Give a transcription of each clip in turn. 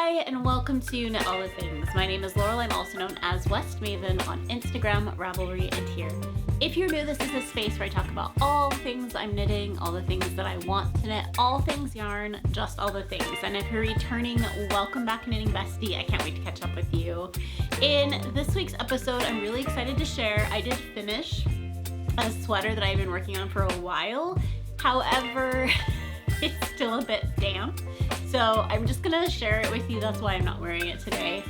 Hi, and welcome to Knit All the Things. My name is Laurel. I'm also known as West Maven on Instagram, Ravelry, and here. If you're new, this is a space where I talk about all the things I'm knitting, all the things that I want to knit, all things yarn, just all the things. And if you're returning, welcome back, Knitting Bestie. I can't wait to catch up with you. In this week's episode, I'm really excited to share I did finish a sweater that I've been working on for a while. However, it's still a bit damp. So I'm just gonna share it with you. That's why I'm not wearing it today.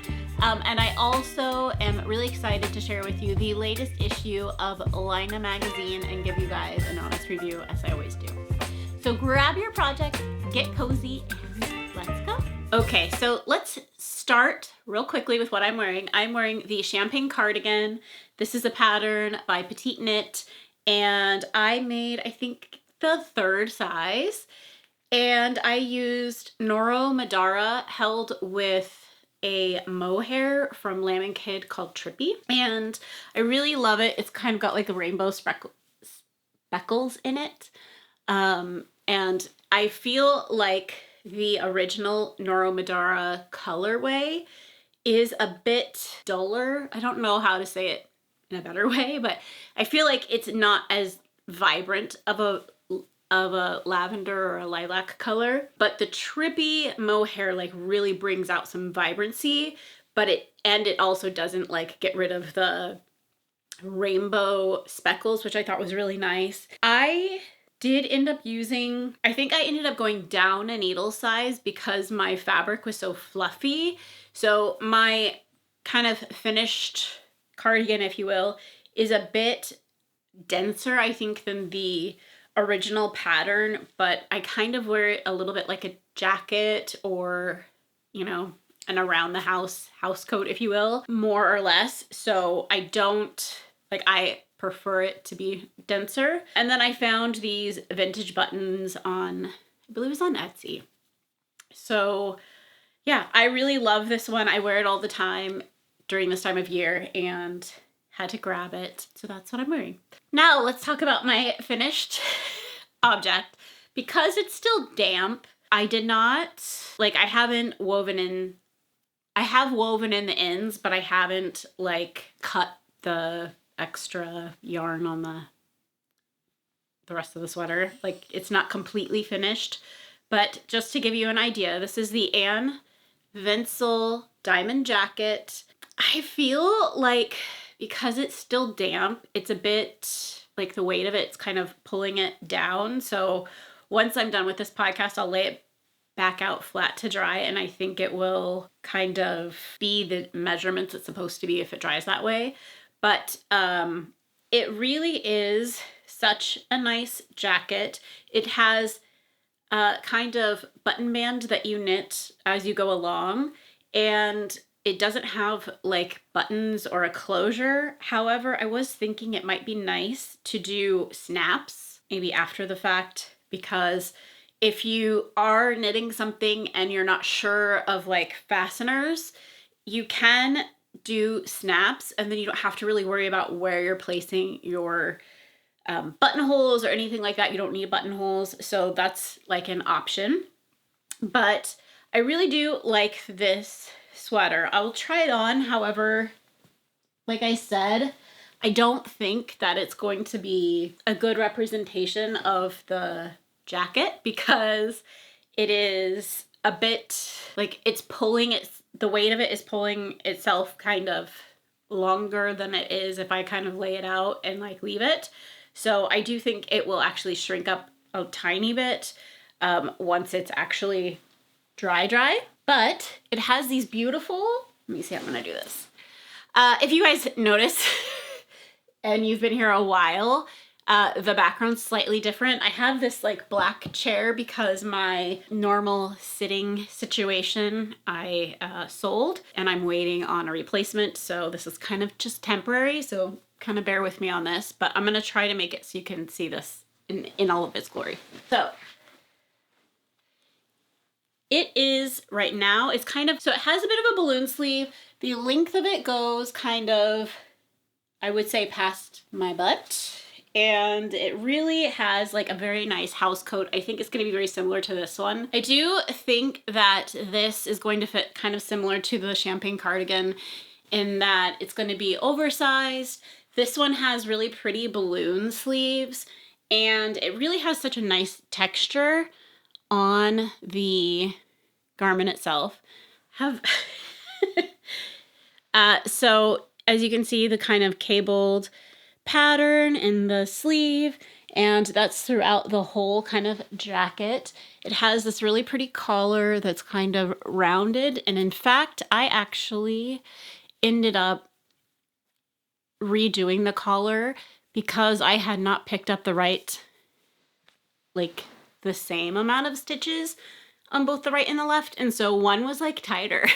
And I also am really excited to share with you the latest issue of Laine Magazine and give you guys an honest review, as I always do. So grab your project, get cozy, and let's go. Okay, so let's start real quickly with what I'm wearing. I'm wearing the Champagne cardigan. This is a pattern by Petite Knit, and I made, I think, the third size. And I used Noro Madara held with a mohair from Lamb & Kid called Trippy. And I really love it. It's kind of got like a rainbow speckles in it. And I feel like the original Noro Madara colorway is a bit duller. I don't know how to say it in a better way, but I feel like it's not as vibrant of a lavender or a lilac color, but the Trippy mohair like really brings out some vibrancy, but it also doesn't like get rid of the rainbow speckles, which I thought was really nice. I did end up using, I think I ended up going down a needle size because my fabric was so fluffy. So my kind of finished cardigan, if you will, is a bit denser, I think, than the original pattern, but I kind of wear it a little bit like a jacket or, you know, an around the house coat, if you will, more or less. So I don't, like, I prefer it to be denser. And then I found these vintage buttons on, I believe it was on Etsy. So yeah, I really love this one. I wear it all the time during this time of year and had to grab it. So that's what I'm wearing. Now let's talk about my finished object. Because it's still damp, I did not, like, I have woven in the ends, but I haven't like cut the extra yarn on the rest of the sweater. Like, it's not completely finished, but just to give you an idea, this is the Anne Vincel diamond jacket. I feel like because it's still damp, it's a bit like the weight of it's kind of pulling it down. So once I'm done with this podcast, I'll lay it back out flat to dry, and I think it will kind of be the measurements it's supposed to be if it dries that way. But it really is such a nice jacket. It has a kind of button band that you knit as you go along, and it doesn't have like buttons or a closure. However, I was thinking it might be nice to do snaps maybe after the fact, because if you are knitting something and you're not sure of like fasteners, you can do snaps and then you don't have to really worry about where you're placing your buttonholes or anything like that. You don't need buttonholes, so that's like an option. But I really do like this sweater. I will try it on. However, like I said, I don't think that it's going to be a good representation of the jacket because it is a bit like the weight of it is pulling itself kind of longer than it is if I kind of lay it out and like leave it. So I do think it will actually shrink up a tiny bit once it's actually dry. But it has these beautiful, let me see how I'm gonna do this. If you guys notice, and you've been here a while, the background's slightly different. I have this like black chair because my normal sitting situation I sold, and I'm waiting on a replacement. So this is kind of just temporary. So kind of bear with me on this, but I'm gonna try to make it so you can see this in all of its glory. So it is right now, it's kind of, so it has a bit of a balloon sleeve. The length of it goes kind of, I would say, past my butt. and it really has like a very nice house coat. I think it's going to be very similar to this one. I do think that this is going to fit kind of similar to the champagne cardigan in that it's going to be oversized. This one has really pretty balloon sleeves, and it really has such a nice texture on the garment itself. So as you can see, the kind of cabled pattern in the sleeve, and that's throughout the whole kind of jacket. It has this really pretty collar that's kind of rounded, and in fact, I actually ended up redoing the collar because I had not picked up the right, like the same amount of stitches on both the right and the left, and so one was like tighter.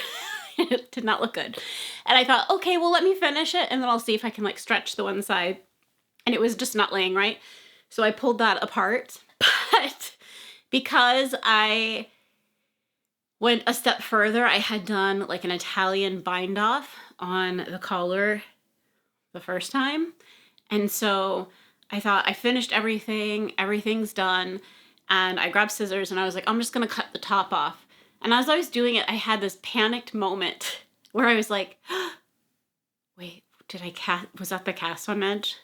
It did not look good. And I thought, okay, well, let me finish it and then I'll see if I can like stretch the one side. And it was just not laying right. So I pulled that apart. But because I went a step further, I had done like an Italian bind off on the collar the first time. And so I thought I finished everything, everything's done. And I grabbed scissors and I was like, I'm just gonna cut the top off. And as I was doing it, I had this panicked moment where I was like, wait, did I was that the cast on edge?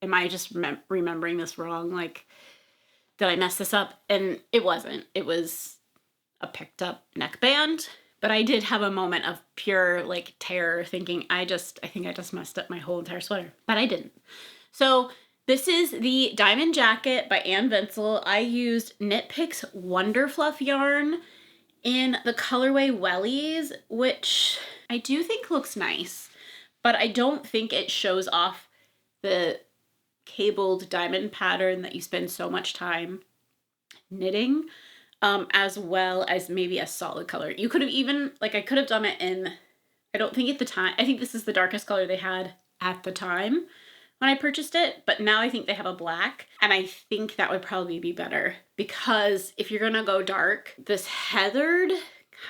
Am I just remembering this wrong? Like, did I mess this up? And it wasn't. It was a picked up neckband. But I did have a moment of pure like terror thinking, I think I just messed up my whole entire sweater. But I didn't. So this is the Diamond Jacket by Ann Vinsel. I used Knit Picks Wonder Fluff yarn in the colorway Wellies, which I do think looks nice, but I don't think it shows off the cabled diamond pattern that you spend so much time knitting, as well as maybe a solid color. You could have even, like I could have done it in, I don't think at the time, I think this is the darkest color they had at the time when I purchased it, but now I think they have a black, and I think that would probably be better because if you're gonna go dark, this heathered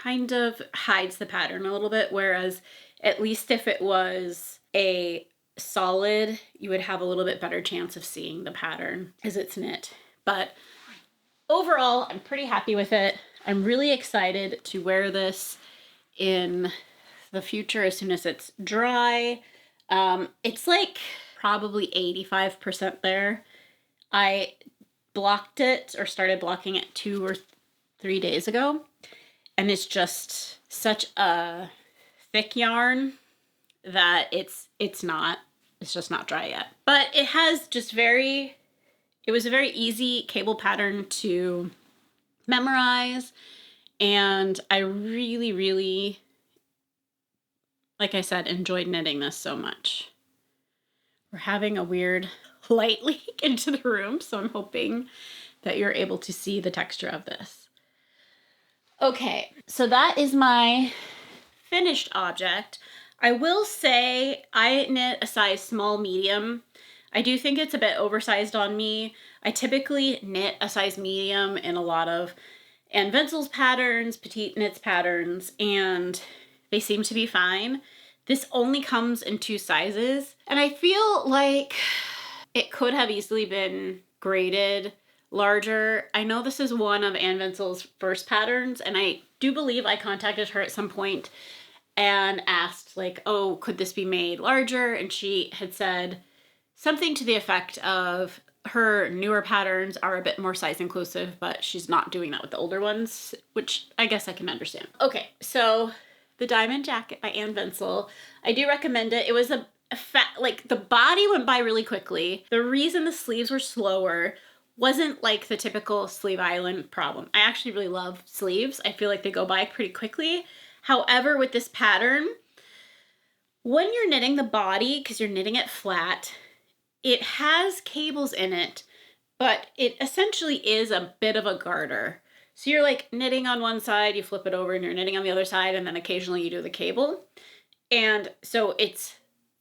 kind of hides the pattern a little bit, whereas at least if it was a solid, you would have a little bit better chance of seeing the pattern as it's knit. But overall, I'm pretty happy with it. I'm really excited to wear this in the future as soon as it's dry. It's like probably 85% there. I blocked it or started blocking it 2 or 3 days ago, and it's just such a thick yarn that it's just not dry yet. But it has just it was a very easy cable pattern to memorize, and I really, really, like I said, enjoyed knitting this so much. We're having a weird light leak into the room, so I'm hoping that you're able to see the texture of this. Okay, so that is my finished object. I will say I knit a size small medium. I do think it's a bit oversized on me. I typically knit a size medium in a lot of Ann Vinsel's patterns, Petite Knits patterns, and they seem to be fine. This only comes in 2 sizes, and I feel like it could have easily been graded larger. I know this is one of Ann Vinsel's first patterns, and I do believe I contacted her at some point and asked like, oh, could this be made larger? And she had said something to the effect of her newer patterns are a bit more size inclusive, but she's not doing that with the older ones, which I guess I can understand. Okay, so the Diamond Jacket by Ann Vinsel. I do recommend it. It was a like the body went by really quickly. The reason the sleeves were slower wasn't like the typical sleeve island problem. I actually really love sleeves. I feel like they go by pretty quickly. However, with this pattern, when you're knitting the body, because you're knitting it flat, it has cables in it, but it essentially is a bit of a garter. So you're like knitting on one side, you flip it over and you're knitting on the other side, and then occasionally you do the cable. And so it's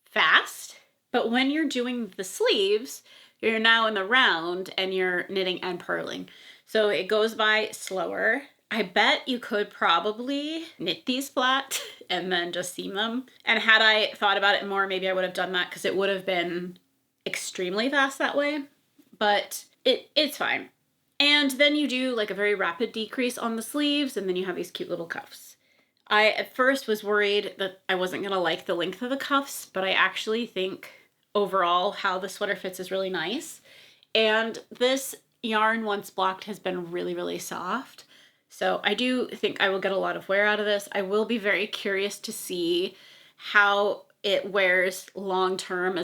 fast, but when you're doing the sleeves, you're now in the round and you're knitting and purling. So it goes by slower. I bet you could probably knit these flat and then just seam them. And had I thought about it more, maybe I would have done that because it would have been extremely fast that way, but it's fine. And then you do like a very rapid decrease on the sleeves, and then you have these cute little cuffs. I at first was worried that I wasn't gonna like the length of the cuffs, but I actually think overall how the sweater fits is really nice. And this yarn, once blocked, has been really, really soft. So I do think I will get a lot of wear out of this. I will be very curious to see how it wears long term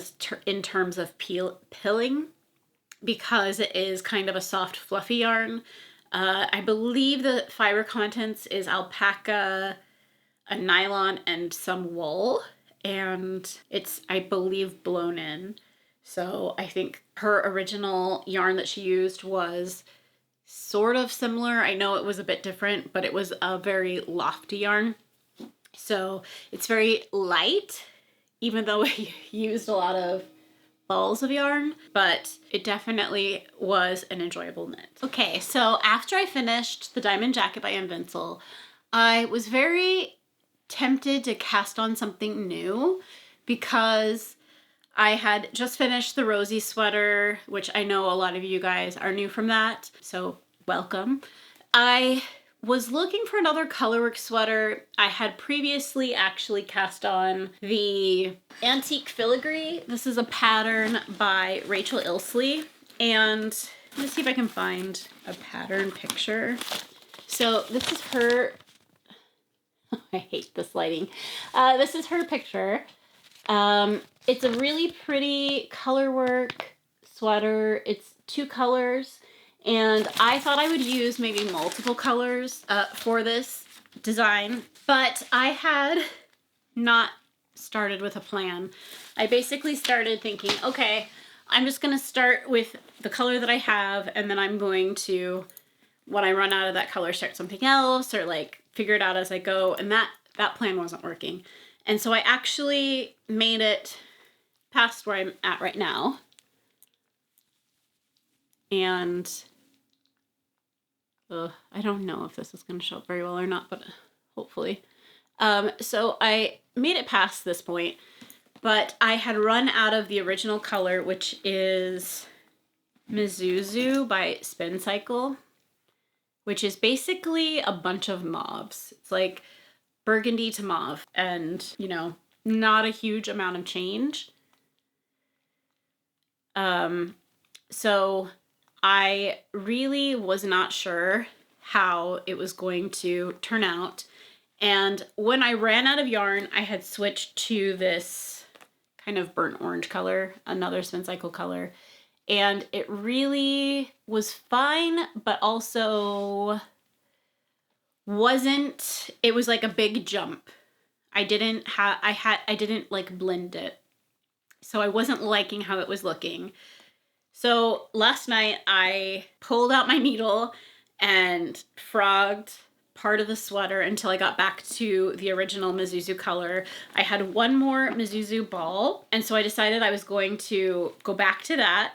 in terms of pilling, because it is kind of a soft, fluffy yarn. I believe the fiber contents is alpaca, a nylon, and some wool, and it's, I believe, blown in. So I think her original yarn that she used was sort of similar. I know it was a bit different, but it was a very lofty yarn. So it's very light, even though it used a lot of balls of yarn, but it definitely was an enjoyable knit. Okay, so after I finished the Diamond Jacket by Invincible, I was very tempted to cast on something new because I had just finished the Rosy sweater, which I know a lot of you guys are new from that, so welcome. I was looking for another colorwork sweater. I had previously actually cast on the Antique Filigree. This is a pattern by Rachel Ilsley, and let's see if I can find a pattern picture. So this is her, I hate this lighting. This is her picture. It's a really pretty colorwork sweater. It's 2 colors. And I thought I would use maybe multiple colors for this design, but I had not started with a plan. I basically started thinking, okay, I'm just going to start with the color that I have, and then I'm going to, when I run out of that color, start something else, or like figure it out as I go, and that plan wasn't working. And so I actually made it past where I'm at right now. And I don't know if this is going to show up very well or not, but hopefully. So I made it past this point, but I had run out of the original color, which is Mizuzu by Spin Cycle, which is basically a bunch of mauves. It's like burgundy to mauve, and, you know, not a huge amount of change. So I really was not sure how it was going to turn out. And when I ran out of yarn, I had switched to this kind of burnt orange color, another Spin Cycle color. And it really was fine, but also wasn't, it was like a big jump. I didn't like blend it. So I wasn't liking how it was looking. So last night I pulled out my needle and frogged part of the sweater until I got back to the original Mizuzu color. I had one more Mizuzu ball, and so I decided I was going to go back to that.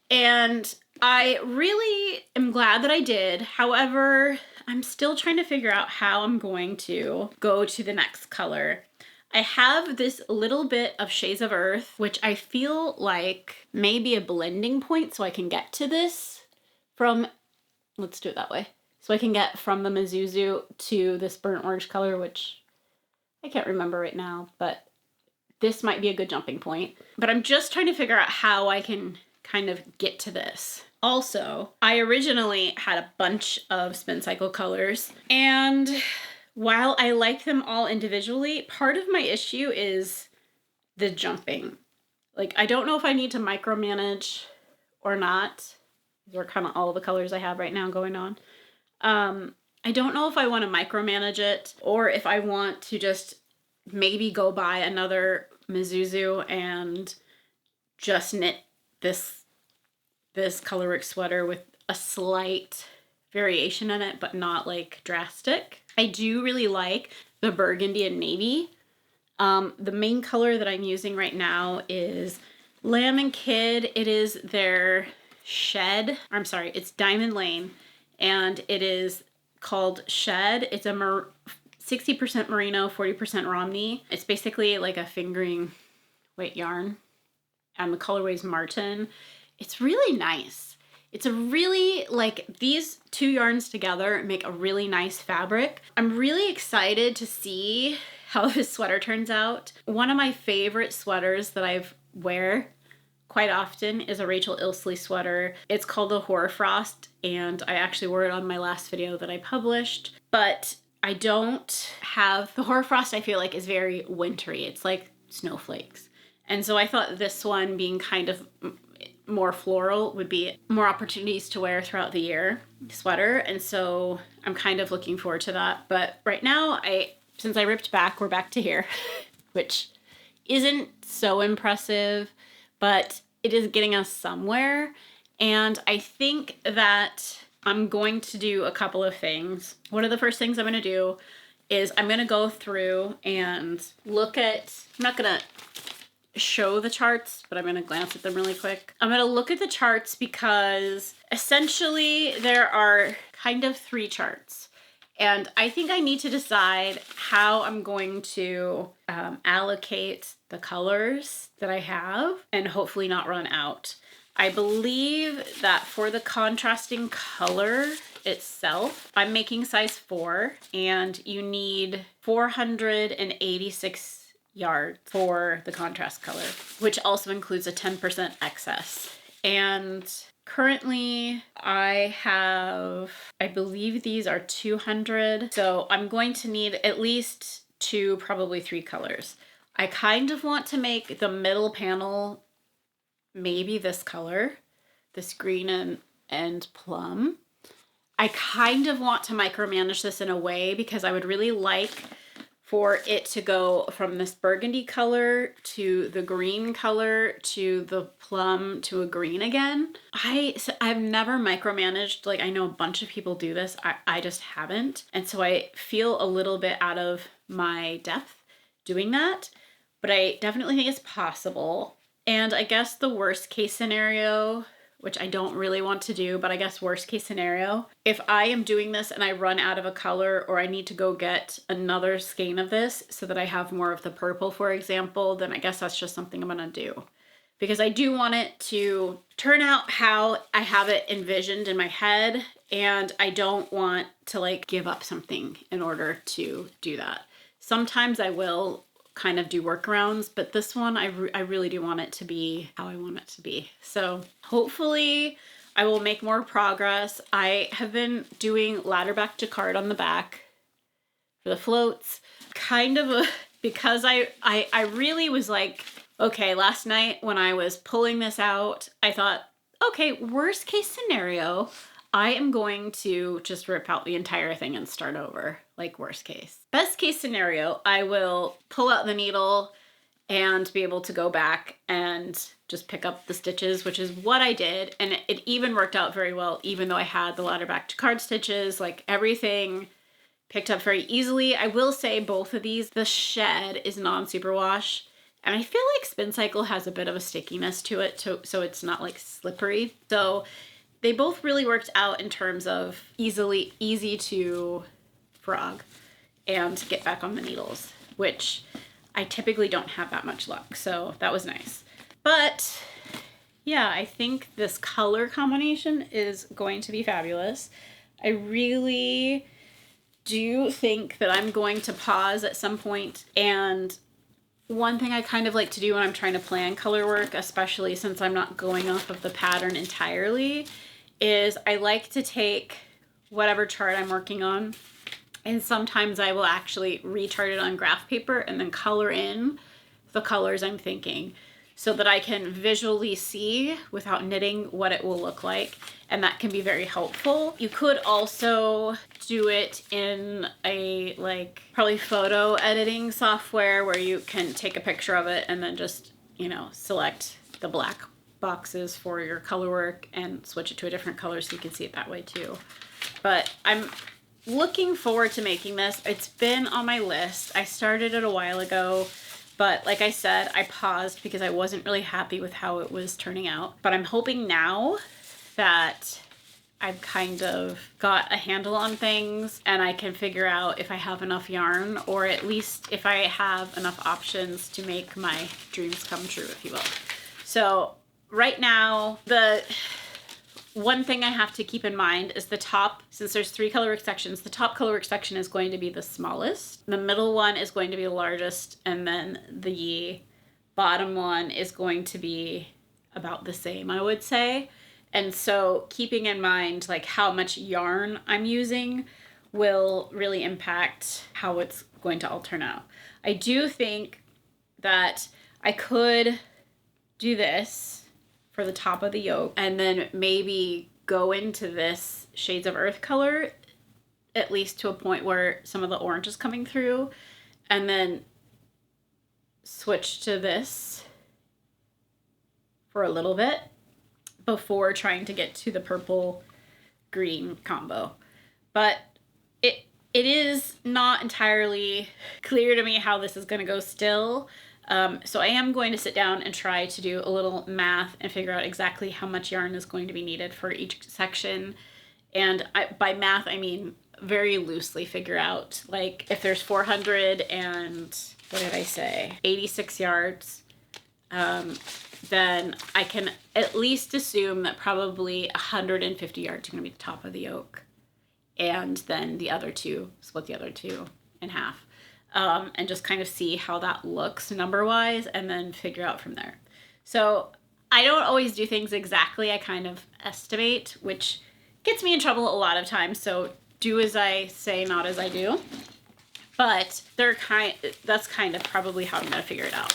And I really am glad that I did. However, I'm still trying to figure out how I'm going to go to the next color. I have this little bit of Shades of Earth, which I feel like may be a blending point, so I can get to this from, let's do it that way. So I can get from the Mizuzu to this burnt orange color, which I can't remember right now, but this might be a good jumping point. But I'm just trying to figure out how I can kind of get to this. Also, I originally had a bunch of Spin Cycle colors, and while I like them all individually, part of my issue is the jumping. Like, I don't know if I need to micromanage or not. These are kind of all the colors I have right now going on. I don't know if I want to micromanage it or if I want to just maybe go buy another Mizuzu and just knit this colorwork sweater with a slight variation in it, but not like drastic. I do really like the burgundy and navy. The main color that I'm using right now is Lamb and Kid. It is their Shed. I'm sorry, it's Diamond Laine, and it is called Shed. It's a 60% merino, 40% Romney. It's basically like a fingering weight yarn. and the colorway's Martin. It's really nice. It's a really, like, these two yarns together make a really nice fabric. I'm really excited to see how this sweater turns out. One of my favorite sweaters that I wear quite often is a Rachel Ilsley sweater. It's called the Hoarfrost, and I actually wore it on my last video that I published, but I don't have, the Hoarfrost I feel like is very wintry. It's like snowflakes. And so I thought this one being kind of more floral would be more opportunities to wear throughout the year sweater. And so I'm kind of looking forward to that. But right now, since I ripped back, we're back to here, which isn't so impressive, but it is getting us somewhere. And I think that I'm going to do a couple of things. One of the first things I'm going to do is I'm going to go through and look at, I'm not going to show the charts, but I'm going to glance at them really quick. I'm going to look at the charts because essentially there are kind of 3 charts. And I think I need to decide how I'm going to allocate the colors that I have and hopefully not run out. I believe that for the contrasting color itself, I'm making size 4, and you need 486 yards for the contrast color, which also includes a 10% excess. And currently I have, I believe these are 200. So I'm going to need at least 2, probably 3 colors. I kind of want to make the middle panel maybe this color, this green and plum. I kind of want to micromanage this in a way because I would really like for it to go from this burgundy color to the green color to the plum to a green again. I've never micromanaged, like I know a bunch of people do this, I just haven't. And so I feel a little bit out of my depth doing that, but I definitely think it's possible. And I guess the worst case scenario, which I don't really want to do, but I guess worst case scenario, if I am doing this and I run out of a color or I need to go get another skein of this so that I have more of the purple, for example, then I guess that's just something I'm gonna do. Because I do want it to turn out how I have it envisioned in my head, and I don't want to like give up something in order to do that. Sometimes I will kind of do workarounds, but this one I really do want it to be how I want it to be. So hopefully I will make more progress. I have been doing ladder back to card on the back for the floats, kind of because I really was like, okay, last night when I was pulling this out, I thought, okay, worst case scenario, I am going to just rip out the entire thing and start over, like worst case. Best case scenario, I will pull out the needle and be able to go back and just pick up the stitches, which is what I did. And it even worked out very well, even though I had the ladder back to card stitches, like everything picked up very easily. I will say both of these, the shed is non-superwash, and I feel like Spin Cycle has a bit of a stickiness to it, so it's not like slippery. So they both really worked out in terms of easy to frog and get back on the needles, which I typically don't have that much luck. So that was nice. But yeah, I think this color combination is going to be fabulous. I really do think that I'm going to pause at some point, and one thing I kind of like to do when I'm trying to plan color work, especially since I'm not going off of the pattern entirely, is I like to take whatever chart I'm working on, and sometimes I will actually rechart it on graph paper and then color in the colors I'm thinking so that I can visually see without knitting what it will look like, and that can be very helpful. You could also do it in a like probably photo editing software where you can take a picture of it and then just, you know, select the black boxes for your color work and switch it to a different color so you can see it that way too. But I'm looking forward to making this. It's been on my list. I started it a while ago, but like I said, I paused because I wasn't really happy with how it was turning out. But I'm hoping now that I've kind of got a handle on things and I can figure out if I have enough yarn, or at least if I have enough options to make my dreams come true, if you will. So right now, the one thing I have to keep in mind is the top, since there's 3 colorwork sections, the top colorwork section is going to be the smallest. The middle one is going to be the largest, and then the bottom one is going to be about the same, I would say. And so keeping in mind like how much yarn I'm using will really impact how it's going to all turn out. I do think that I could do this for the top of the yoke and then maybe go into this Shades of Earth color, at least to a point where some of the orange is coming through, and then switch to this for a little bit before trying to get to the purple green combo. But it is not entirely clear to me how this is going to go still. So I am going to sit down and try to do a little math and figure out exactly how much yarn is going to be needed for each section. And by math, I mean very loosely figure out, like, if there's 400 and, what did I say, 86 yards, then I can at least assume that probably 150 yards are going to be the top of the yoke. And then the other two, split the other two in half. And just kind of see how that looks number-wise, and then figure out from there. So I don't always do things exactly. I kind of estimate, which gets me in trouble a lot of times. So do as I say, not as I do. But that's kind of probably how I'm going to figure it out.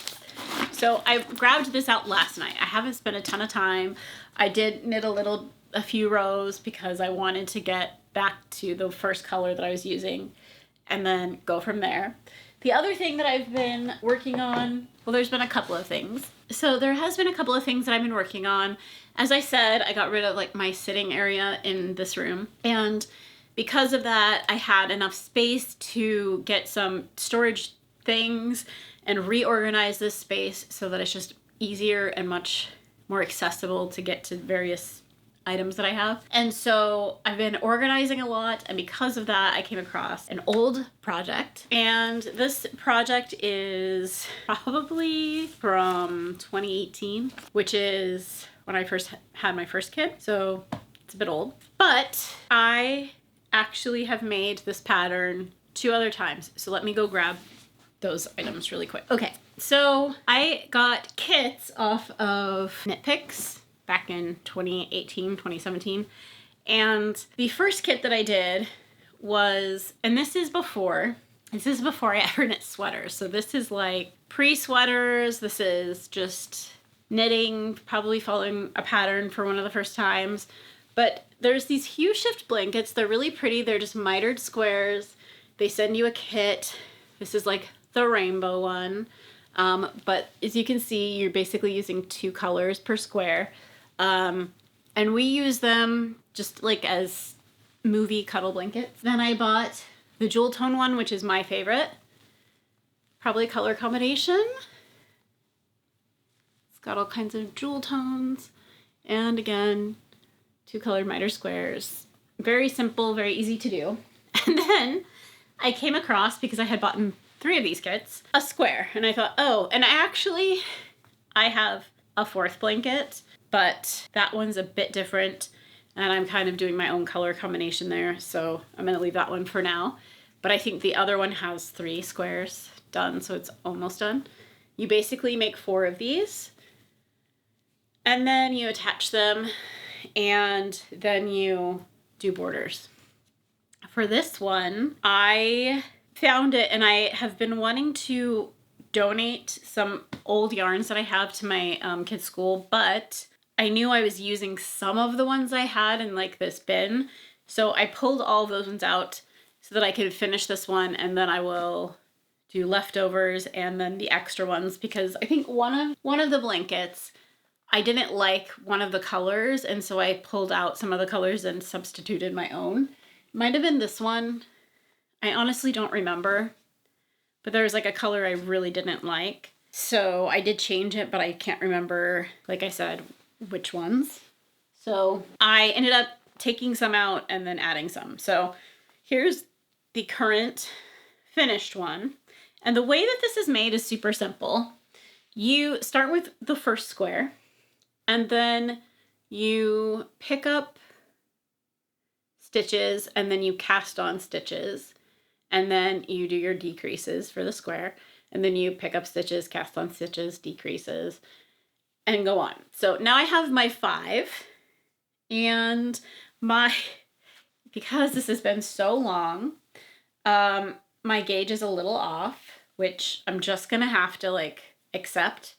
So I grabbed this out last night. I haven't spent a ton of time. I did knit a few rows because I wanted to get back to the first color that I was using and then go from there. The other thing that I've been working on, well, there's been a couple of things. So there has been a couple of things that I've been working on. As I said, I got rid of like my sitting area in this room, and because of that, I had enough space to get some storage things and reorganize this space so that it's just easier and much more accessible to get to various items that I have. And so I've been organizing a lot, and because of that I came across an old project, and this project is probably from 2018, which is when I first had my first kid, so it's a bit old. But I actually have made this pattern 2 other times, so let me go grab those items really quick. Okay, so I got kits off of Knit Picks back in 2018, 2017. And the first kit that I did was, and this is before I ever knit sweaters. So this is like pre-sweaters. This is just knitting, probably following a pattern for one of the first times. But there's these Hue Shift blankets. They're really pretty. They're just mitered squares. They send you a kit. This is like the rainbow one. But as you can see, you're basically using 2 colors per square. And we use them just like as movie cuddle blankets. Then I bought the jewel tone one, which is my favorite. Probably color combination. It's got all kinds of jewel tones. And again, 2 colored miter squares. Very simple, very easy to do. And then I came across, because I had bought 3 of these kits, a square. And I thought, oh, and I have a 4th blanket, but that one's a bit different, and I'm kind of doing my own color combination there, so I'm going to leave that one for now. But I think the other one has 3 squares done, so it's almost done. You basically make 4 of these, and then you attach them, and then you do borders. For this one, I found it, and I have been wanting to donate some old yarns that I have to my kids' school, but I knew I was using some of the ones I had in like this bin, so I pulled all of those ones out so that I could finish this one, and then I will do leftovers and then the extra ones, because I think one of the blankets, I didn't like one of the colors, and so I pulled out some of the colors and substituted my own. Might have been this one. I honestly don't remember, but there was like a color I really didn't like. So I did change it, but I can't remember, like I said, which ones. So I ended up taking some out and then adding some. So here's the current finished one. And the way that this is made is super simple. you start with the first square, and then you pick up stitches, and then you cast on stitches, and then you do your decreases for the square, and then you pick up stitches, cast on stitches, decreases, and go on. So now I have my 5, and because this has been so long, my gauge is a little off, which I'm just gonna have to like accept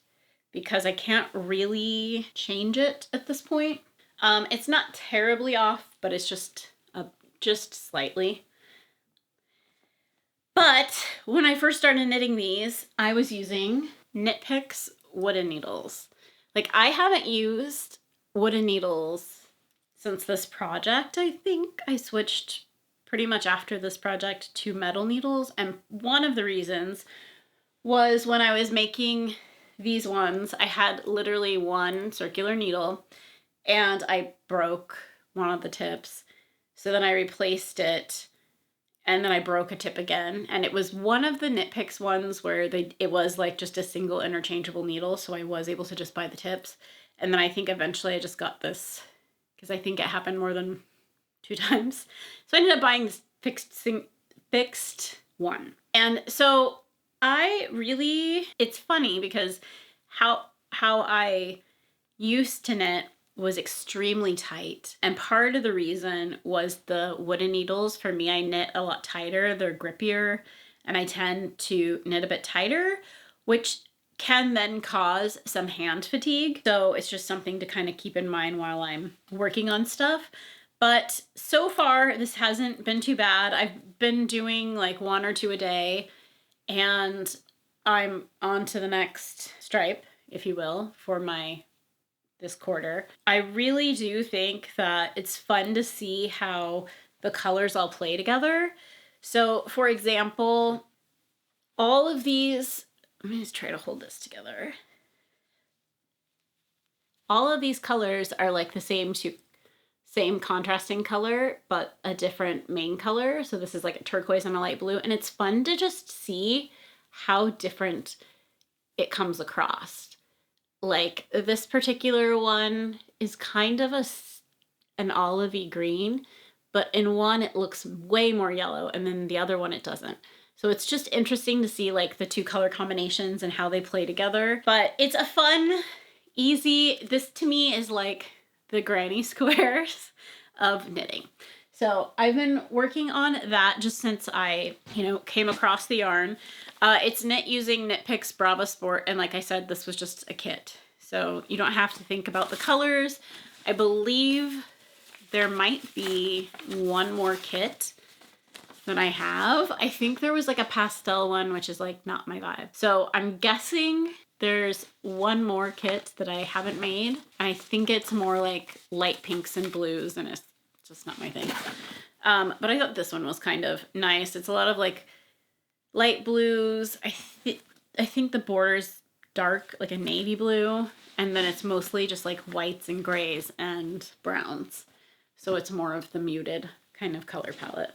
because I can't really change it at this point. It's not terribly off, but it's just slightly. But when I first started knitting these, I was using Knit Picks wooden needles. Like, I haven't used wooden needles since this project. I think I switched pretty much after this project to metal needles, and one of the reasons was when I was making these ones, I had literally one circular needle and I broke one of the tips. So then I replaced it, and then I broke a tip again, and it was one of the Knit Picks ones where it was like just a single interchangeable needle, so I was able to just buy the tips. And then I think eventually I just got this because I think it happened more than 2 times. So I ended up buying this fixed one. And so it's funny because how I used to knit was extremely tight. And part of the reason was the wooden needles. For me, I knit a lot tighter. They're grippier, and I tend to knit a bit tighter, which can then cause some hand fatigue. So it's just something to kind of keep in mind while I'm working on stuff. But so far, this hasn't been too bad. I've been doing like 1 or 2 a day, and I'm on to the next stripe, if you will, for this quarter. I really do think that it's fun to see how the colors all play together. So, for example, all of these, I'm going to try to hold this together. All of these colors are like the same contrasting color, but a different main color. So this is like a turquoise and a light blue, and it's fun to just see how different it comes across. Like this particular one is kind of an olivey green, but in one it looks way more yellow, and then the other one it doesn't. So it's just interesting to see like the 2 color combinations and how they play together. But it's a fun, easy, this to me is like the granny squares of knitting. So I've been working on that just since I, came across the yarn. It's knit using Knit Picks Brava Sport, and like I said, this was just a kit. So you don't have to think about the colors. I believe there might be one more kit than I have. I think there was like a pastel one, which is like not my vibe. So I'm guessing there's one more kit that I haven't made. And I think it's more like light pinks and blues, and it's just not my thing. But I thought this one was kind of nice. It's a lot of like light blues. I think the border's dark, like a navy blue, and then it's mostly just like whites and grays and browns. So it's more of the muted kind of color palette.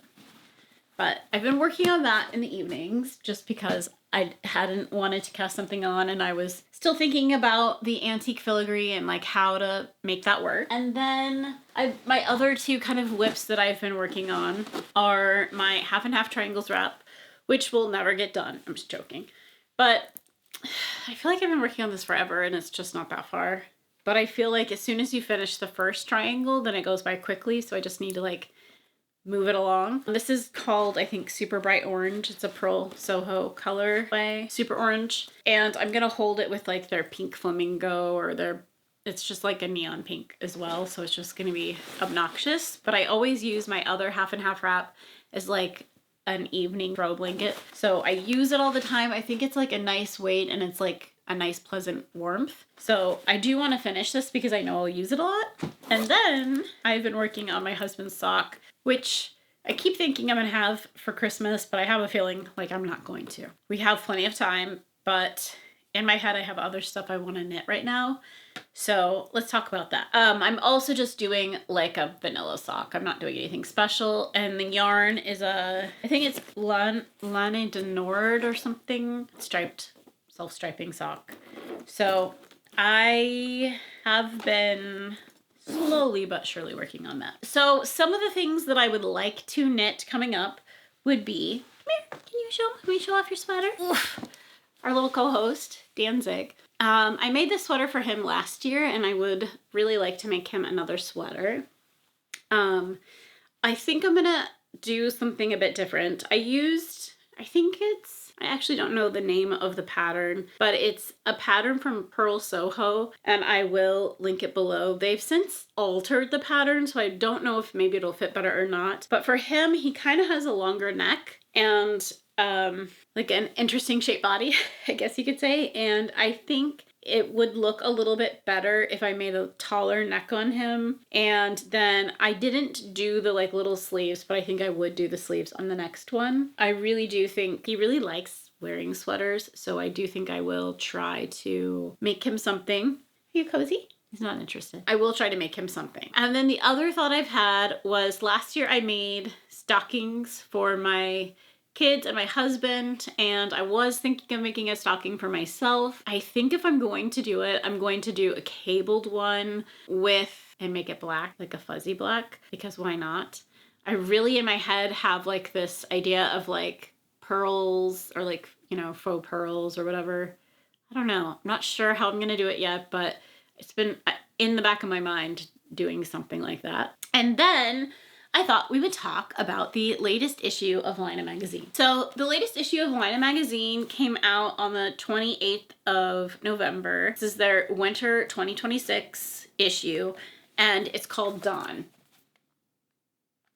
But I've been working on that in the evenings just because I hadn't wanted to cast something on, and I was still thinking about the antique filigree and like how to make that work. And then my other 2 kind of whips that I've been working on are my half and half triangles wrap, which will never get done. I'm just joking. But I feel like I've been working on this forever and it's just not that far. But I feel like as soon as you finish the first triangle, then it goes by quickly. So I just need to like move it along. This is called, I think, Super Bright Orange. It's a Pearl Soho colorway, Super Orange. And I'm gonna hold it with like their pink flamingo or it's just like a neon pink as well. So it's just gonna be obnoxious. But I always use my other half and half wrap as like an evening throw blanket. So I use it all the time. I think it's like a nice weight, and it's like a nice pleasant warmth. So I do want to finish this because I know I'll use it a lot. And then I've been working on my husband's sock, which I keep thinking I'm gonna have for Christmas, but I have a feeling like I'm not going to. We have plenty of time, but in my head I have other stuff I want to knit right now. So let's talk about that. I'm also just doing like a vanilla sock. I'm not doing anything special. And the yarn is I think it's Laine de Nord or something, striped, self-striping sock. So I have been slowly but surely working on that. So some of the things that I would like to knit coming up would be, come here, can you show off your sweater? Oof. Our little co-host, Danzig. I made this sweater for him last year, and I would really like to make him another sweater. I think I'm gonna do something a bit different. I actually don't know the name of the pattern, but it's a pattern from Purl Soho, and I will link it below. They've since altered the pattern, so I don't know if maybe it'll fit better or not. But for him, he kind of has a longer neck and like an interesting shaped body, I guess you could say. And I think it would look a little bit better if I made a taller neck on him. And then I didn't do the like little sleeves, but I think I would do the sleeves on the next one. I really do think he really likes wearing sweaters, so I do think I will try to make him something. Are you cozy? He's not interested. I will try to make him something. And then the other thought I've had was last year I made stockings for my kids and my husband, and I was thinking of making a stocking for myself. I think if I'm going to do it, I'm going to do a cabled one and make it black, like a fuzzy black, because why not? I really in my head have like this idea of like pearls or like, you know, faux pearls or whatever. I don't know. I'm not sure how I'm going to do it yet, but it's been in the back of my mind doing something like that. And then I thought we would talk about the latest issue of Laine Magazine. So the latest issue of Laine Magazine came out on the 28th of November. This is their winter 2026 issue, and it's called Dawn.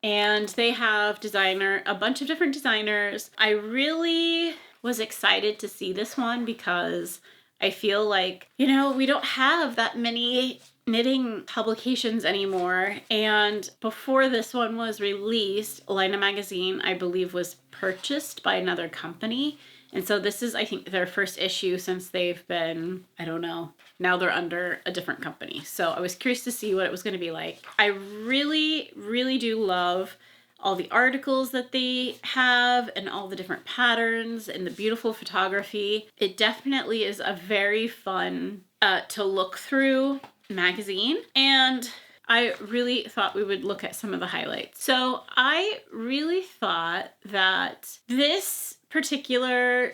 And they have a bunch of different designers. I really was excited to see this one because I feel like, you know, we don't have that many knitting publications anymore, and before this one was released, Laine Magazine, I believe, was purchased by another company, and so this is, I think, their first issue since they've been, I don't know, now they're under a different company. So I was curious to see what it was going to be like. I really, really do love all the articles that they have and all the different patterns and the beautiful photography. It definitely is a very fun to look through magazine, and I really thought we would look at some of the highlights. So I really thought that this particular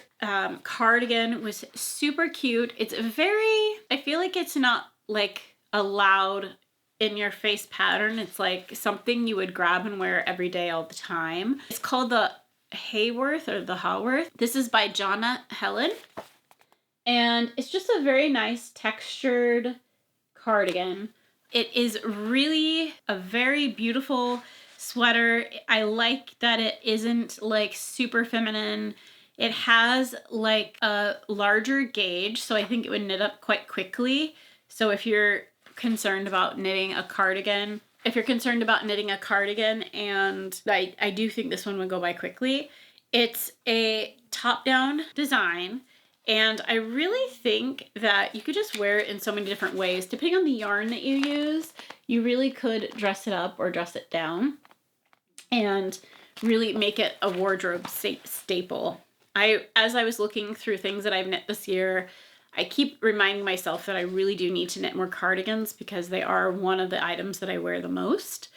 cardigan was super cute. It's I feel like it's not like a loud in your face pattern. It's like something you would grab and wear every day all the time. It's called the Haworth or the Haworth. This is by Jonna Helen, and it's just a very nice textured cardigan. It is really a very beautiful sweater. I like that it isn't like super feminine. It has like a larger gauge, so I think it would knit up quite quickly. So if you're concerned about knitting a cardigan, and I do think this one would go by quickly. It's a top-down design, and I really think that you could just wear it in so many different ways. Depending on the yarn that you use, you really could dress it up or dress it down and really make it a wardrobe staple. As I was looking through things that I've knit this year, I keep reminding myself that I really do need to knit more cardigans because they are one of the items that I wear the most.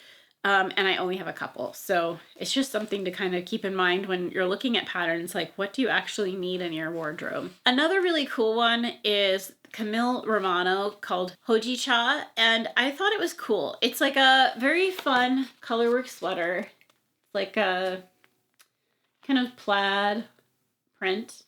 And I only have a couple. So it's just something to kind of keep in mind when you're looking at patterns, like what do you actually need in your wardrobe? Another really cool one is Camille Romano called Hojicha, and I thought it was cool. It's like a very fun colorwork sweater, like a kind of plaid print.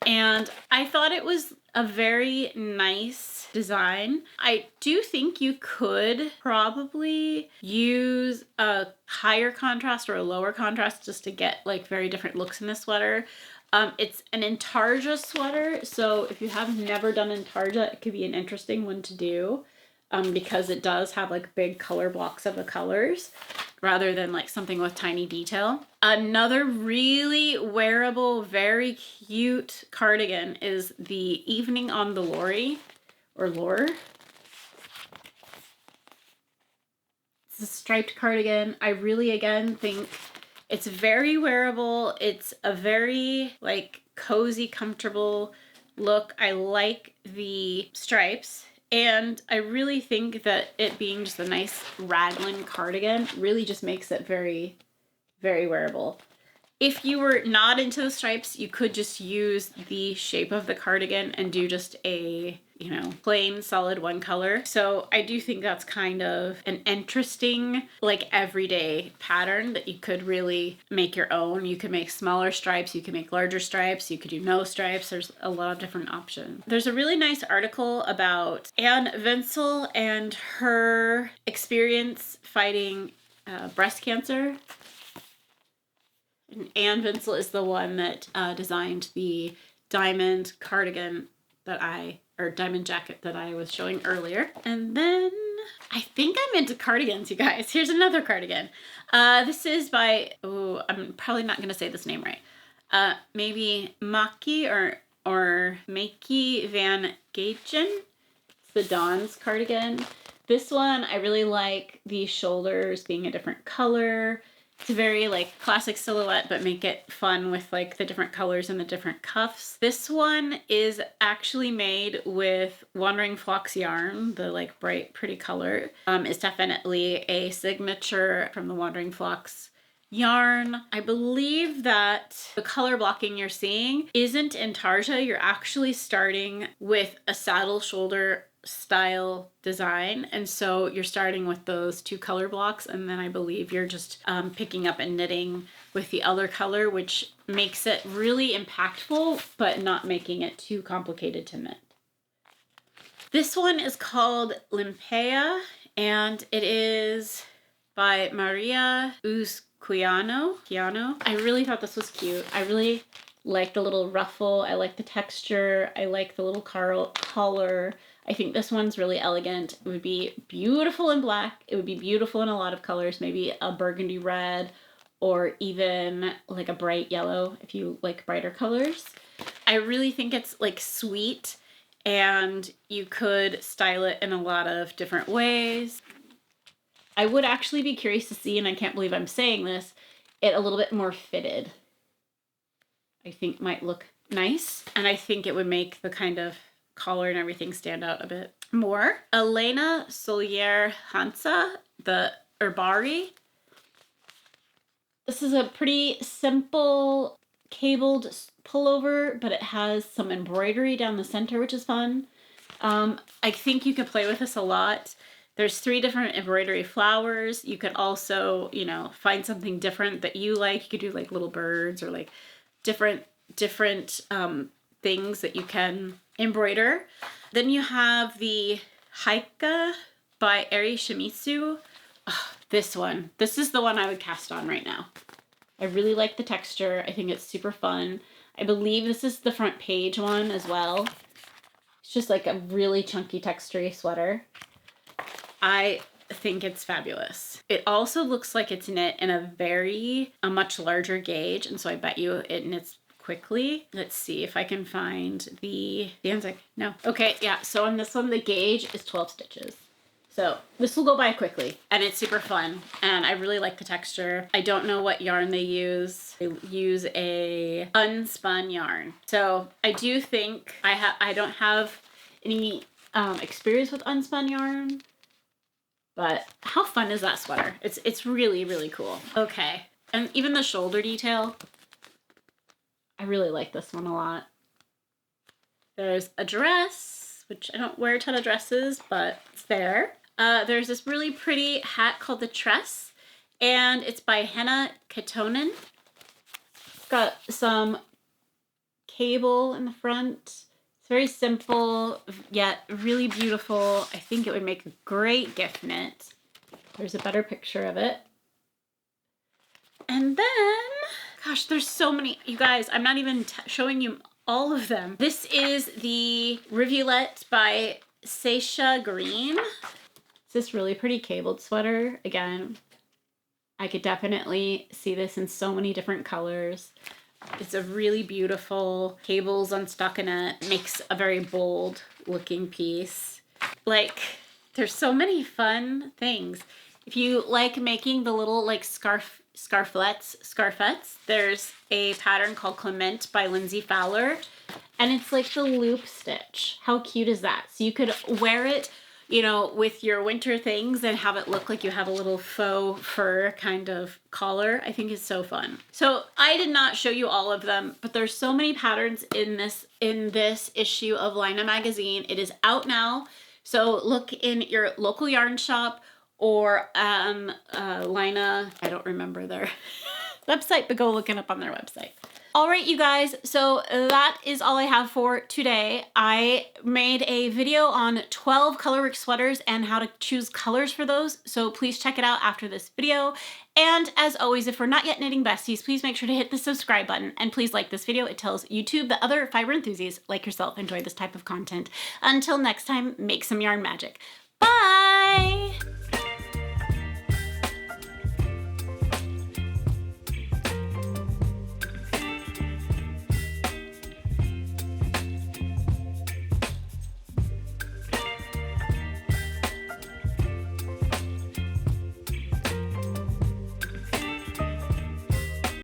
And I thought it was a very nice design. I do think you could probably use a higher contrast or a lower contrast just to get like very different looks in this sweater. It's an intarsia sweater, so if you have never done intarsia, it could be an interesting one to do because it does have like big color blocks of the colors rather than like something with tiny detail. Another really wearable, very cute cardigan is the Evening on the Lore. It's a striped cardigan. I really, again, think it's very wearable. It's a very like cozy, comfortable, look. I like the stripes. And I really think that it being just a nice raglan cardigan really just makes it very, very wearable. If you were not into the stripes, you could just use the shape of the cardigan and do just a, you know, plain solid one color. So I do think that's kind of an interesting, like, everyday pattern that you could really make your own. You could make smaller stripes, you could make larger stripes, you could do no stripes. There's a lot of different options. There's a really nice article about Anne Vinsel and her experience fighting breast cancer. And Anne Vinsel is the one that designed the diamond cardigan diamond jacket that I was showing earlier. And then I think I'm into cardigans, you guys. Here's another cardigan. This is by, I'm probably not going to say this name right. Maybe Maki or Maki Van Gaegen. It's the Dawn's cardigan. This one, I really like the shoulders being a different color. It's a very like classic silhouette, but make it fun with like the different colors and the different cuffs. This one is actually made with Wandering Flocks yarn, the like bright, pretty color. Is definitely a signature from the Wandering Flocks yarn. I believe that the color blocking you're seeing isn't intarsia. You're actually starting with a saddle shoulder style design, and so you're starting with those two color blocks, and then I believe you're just picking up and knitting with the other color, which makes it really impactful but not making it too complicated to knit. This one is called Limpea, and it is by Maria Uzquiano. I really thought this was cute. I really like the little ruffle. I like the texture. I like the little collar. I think this one's really elegant. It would be beautiful in black. It would be beautiful in a lot of colors, maybe a burgundy red or even like a bright yellow if you like brighter colors. I really think it's like sweet, and you could style it in a lot of different ways. I would actually be curious to see, and I can't believe I'm saying this, it a little bit more fitted. I think might look nice, and I think it would make the kind of collar and everything stand out a bit more. Elena Solier Hansa, the Herbari. This is a pretty simple cabled pullover, but it has some embroidery down the center, which is fun. I think you could play with this a lot. There's 3 different embroidery flowers. You could also, you know, find something different that you like. You could do like little birds or like different things that you can embroider. Then you have the Haika by Eri Shimizu. Oh, this one. This is the one I would cast on right now. I really like the texture. I think it's super fun. I believe this is the front page one as well. It's just like a really chunky textury sweater. I think it's fabulous. It also looks like it's knit in a much larger gauge, and so I bet you it knits quickly. Let's see if I can find the Danzig. No. Okay, yeah, so on this one, the gauge is 12 stitches. So this will go by quickly, and it's super fun, and I really like the texture. I don't know what yarn they use. They use a unspun yarn. So I do think I don't have any experience with unspun yarn, but how fun is that sweater? It's really, really cool. Okay, and even the shoulder detail, I really like this one a lot. There's a dress, which I don't wear a ton of dresses, but it's there. There's this really pretty hat called the Tress, and it's by Henna Katonen. It's got some cable in the front. It's very simple, yet really beautiful. I think it would make a great gift knit. There's a better picture of it. And then, gosh, there's so many. You guys, I'm not even showing you all of them. This is the Rivulet by Seisha Green. It's this really pretty cabled sweater. Again, I could definitely see this in so many different colors. It's a really beautiful cables on stockinette. Makes a very bold looking piece. Like, there's so many fun things. If you like making the little like scarfettes, there's a pattern called Clement by Lindsay Fowler. And it's like the loop stitch. How cute is that? So you could wear it, you know, with your winter things and have it look like you have a little faux fur kind of collar. I think it's so fun. So I did not show you all of them, but there's so many patterns in this issue of Laine Magazine. It is out now. So look in your local yarn shop or Laine, I don't remember their website, but go look it up on their website. All right, you guys, so that is all I have for today. I made a video on 12 colorwork sweaters and how to choose colors for those, so please check it out after this video. And as always, if we're not yet knitting besties, please make sure to hit the subscribe button and please like this video. It tells YouTube that other fiber enthusiasts like yourself enjoy this type of content. Until next time, make some yarn magic. Bye!